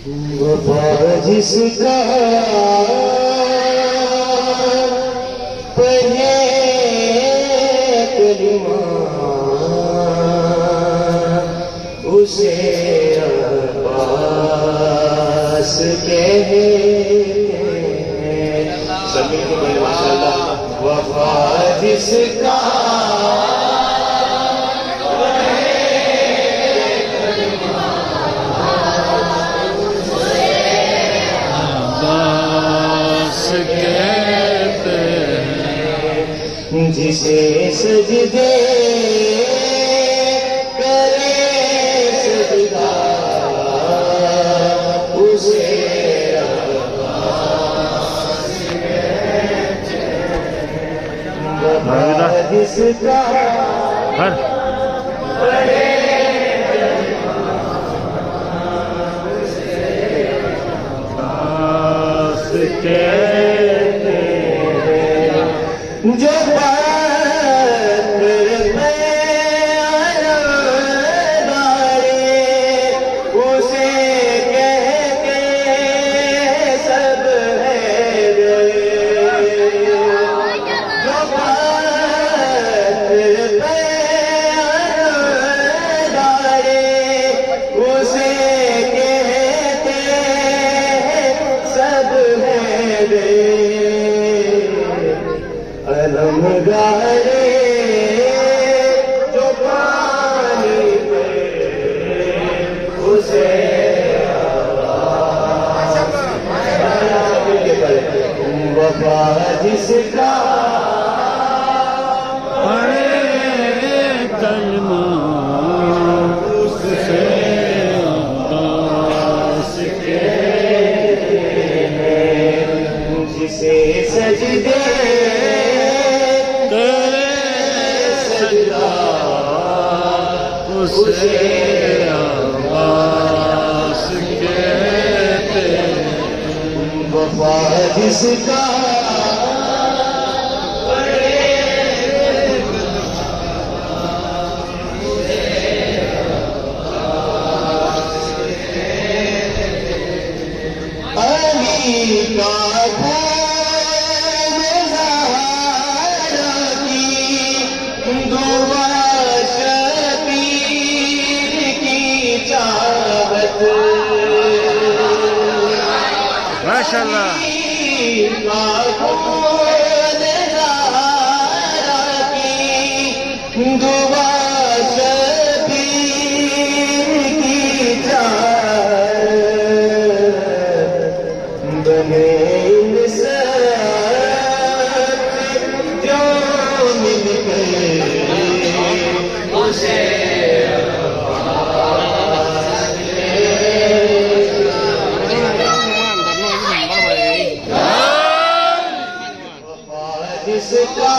وفا جس کا پڑھے کلمہ اسے عباس کہتے ہیں. سب مل کے بولے ماشاءاللہ. وفا جس کا جسے سجدے کرے سجدہ اسے عباس کہتے ہیں. وفا جس کا پڑھے اسے عباس کہتے ہیں. جو گارے جو پانی پہ اسے وفا جس کا پڑھے کلمہ اسے عباس کہتے ہیں. جسے سجدے اسے عباس کہتے ہیں. وفا جس کا پڑھے اسے عباس کہتے ہیں. علی کا ماشاءاللہ. دعا شبیر کی چاہت بنے انسان جو مل گئے اسے جس کا